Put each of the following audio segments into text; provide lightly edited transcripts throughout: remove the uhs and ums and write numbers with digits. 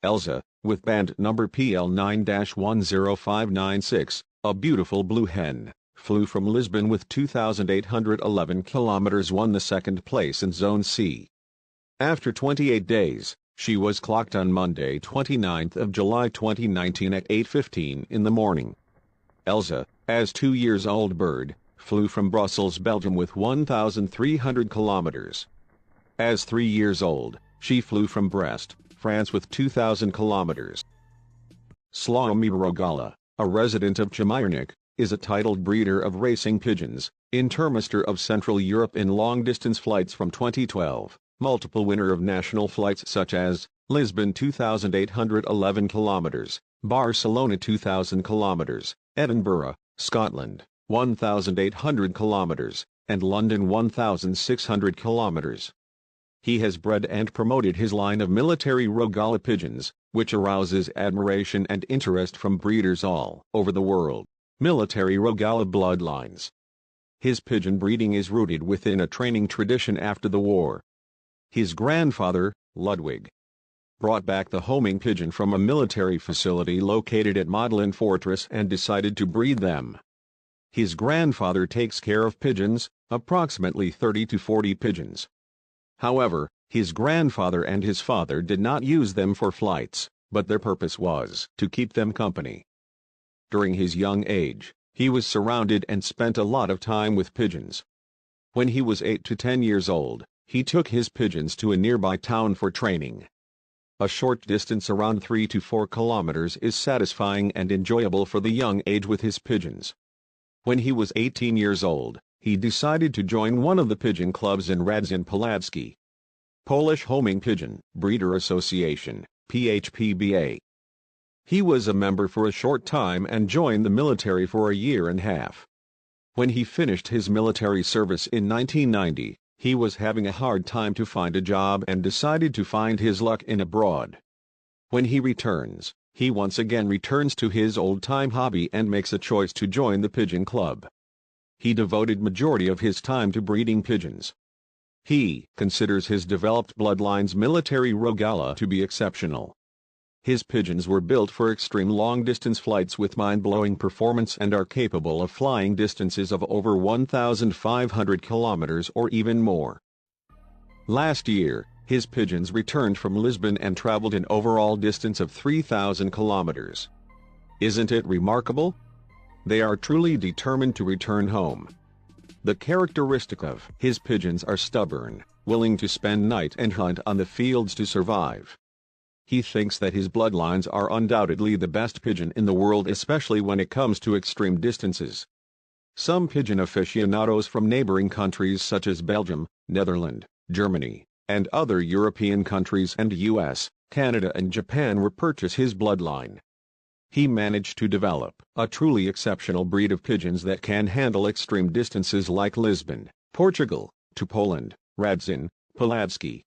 Elsa, with band number PL9-105596, a beautiful blue hen, flew from Lisbon with 2,811 kilometers, won the second place in Zone C. After 28 days, she was clocked on Monday 29th of July 2019 at 8:15 in the morning. Elsa, as 2-year-old bird, flew from Brussels, Belgium with 1,300 kilometers. As 3 years old, she flew from Brest, France with 2,000 kilometers. Slawomir Rogala, a resident of Chmiernik, is a titled breeder of racing pigeons, Intermaster of Central Europe in long-distance flights from 2012, multiple winner of national flights such as Lisbon 2,811 kilometers, Barcelona 2,000 kilometers, Edinburgh, Scotland, 1,800 kilometers, and London 1,600 kilometers. He has bred and promoted his line of military Rogala pigeons, which arouses admiration and interest from breeders all over the world. Military Rogala bloodlines. His pigeon breeding is rooted within a training tradition after the war. His grandfather, Ludwig, brought back the homing pigeon from a military facility located at Modlin Fortress and decided to breed them. His grandfather takes care of pigeons, approximately 30 to 40 pigeons. However, his grandfather and his father did not use them for flights, but their purpose was to keep them company. During his young age, he was surrounded and spent a lot of time with pigeons. When he was 8 to 10 years old, he took his pigeons to a nearby town for training. A short distance around 3 to 4 kilometers is satisfying and enjoyable for the young age with his pigeons. When he was 18 years old, he decided to join one of the pigeon clubs in Radzin Polaski. Polish Homing Pigeon Breeder Association, PHPBA. He was a member for a short time and joined the military for a year and a half. When he finished his military service in 1990, he was having a hard time to find a job and decided to find his luck in abroad. When he returns, he once again returns to his old-time hobby and makes a choice to join the pigeon club. He devoted majority of his time to breeding pigeons. He considers his developed bloodline's military Rogala to be exceptional. His pigeons were built for extreme long-distance flights with mind-blowing performance and are capable of flying distances of over 1,500 kilometers or even more. Last year, his pigeons returned from Lisbon and traveled an overall distance of 3,000 kilometers. Isn't it remarkable? They are truly determined to return home. The characteristic of his pigeons are stubborn, willing to spend night and hunt on the fields to survive. He thinks that his bloodlines are undoubtedly the best pigeon in the world, especially when it comes to extreme distances. Some pigeon aficionados from neighboring countries such as Belgium, Netherlands, Germany, and other European countries and US, Canada and Japan will purchase his bloodline. He managed to develop a truly exceptional breed of pigeons that can handle extreme distances like Lisbon, Portugal, to Poland, Radzin, Polaski.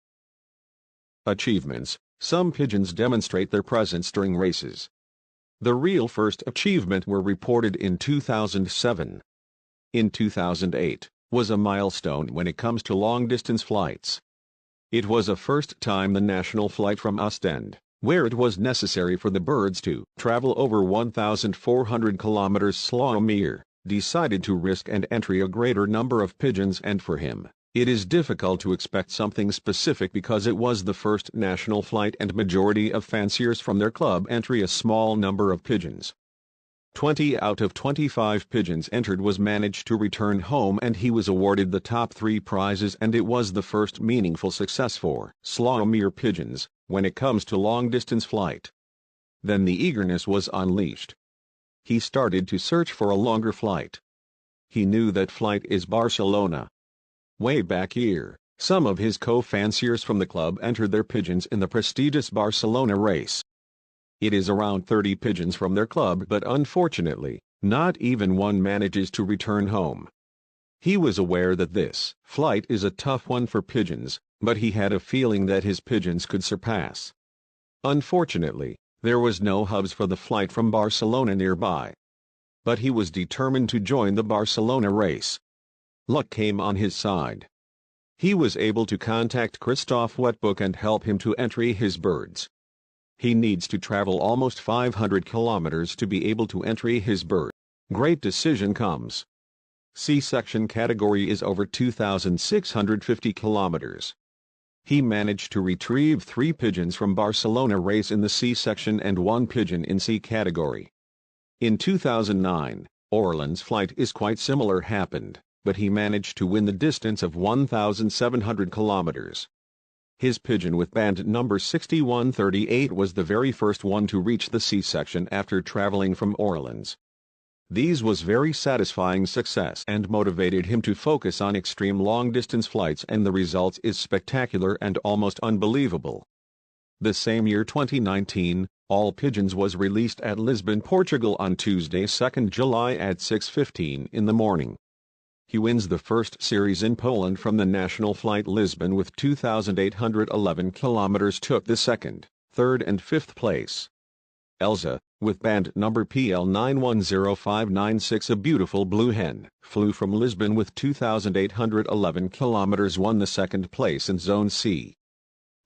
Achievements. Some pigeons demonstrate their presence during races. The real first achievement were reported in 2007. In 2008, was a milestone when it comes to long-distance flights. It was a first time the national flight from Ostend, where it was necessary for the birds to travel over 1,400 kilometers. Slawomir decided to risk and entry a greater number of pigeons, and for him, it is difficult to expect something specific because it was the first national flight and majority of fanciers from their club entry a small number of pigeons. 20 out of 25 pigeons entered was managed to return home, and he was awarded the top 3 prizes, and it was the first meaningful success for Slawomir pigeons when it comes to long-distance flight. Then the eagerness was unleashed. He started to search for a longer flight. He knew that flight is Barcelona. Way back here, some of his co-fanciers from the club entered their pigeons in the prestigious Barcelona race. It is around 30 pigeons from their club, but unfortunately, not even one manages to return home. He was aware that this flight is a tough one for pigeons, but he had a feeling that his pigeons could surpass. Unfortunately, there was no hubs for the flight from Barcelona nearby. But he was determined to join the Barcelona race. Luck came on his side. He was able to contact Christoph Wetbook and help him to entry his birds. He needs to travel almost 500 kilometers to be able to enter his bird. Great decision comes. C-section category is over 2,650 kilometers. He managed to retrieve 3 pigeons from Barcelona race in the C-section and 1 pigeon in C category. In 2009, Orland's flight is quite similar happened, but he managed to win the distance of 1,700 kilometers. His pigeon with band number 6138 was the very first one to reach the C-section after traveling from Orleans. These was very satisfying success and motivated him to focus on extreme long-distance flights, and the results is spectacular and almost unbelievable. The same year 2019, All Pigeons was released at Lisbon, Portugal on Tuesday 2 July at 6:15 in the morning. He wins the first series in Poland from the national flight Lisbon with 2,811 kilometers, took the second, third and fifth place. Azja, with band number PL910596, a beautiful blue hen, flew from Lisbon with 2,811 kilometers, won the second place in Zone C.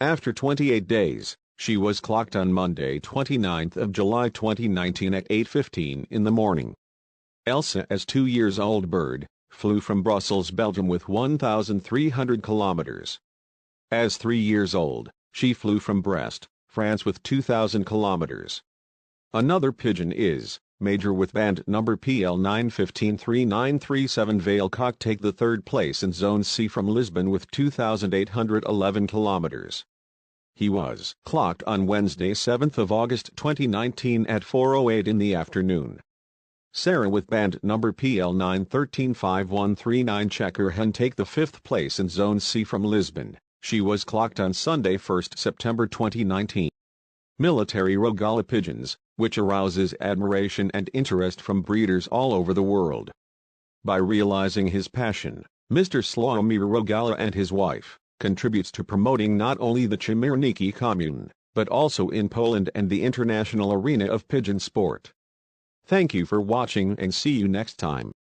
After 28 days, she was clocked on Monday 29th of July 2019 at 8:15 in the morning. Azja, as 2-year-old bird, flew from Brussels, Belgium with 1,300 kilometers. As 3 years old, she flew from Brest, France with 2,000 kilometers. Another pigeon is Major with band number PL91539337 Veilcock, take the third place in Zone C from Lisbon with 2,811 kilometers. He was clocked on Wednesday 7th of August 2019 at 4:08 in the afternoon. Sarah with band number PL9135139 Checker hen, take the fifth place in Zone C from Lisbon. She was clocked on Sunday 1st September 2019. Military Rogala pigeons, which arouses admiration and interest from breeders all over the world. By realizing his passion, Mr. Slawomir Rogala and his wife contributes to promoting not only the Chmierniki commune, but also in Poland and the international arena of pigeon sport. Thank you for watching and see you next time.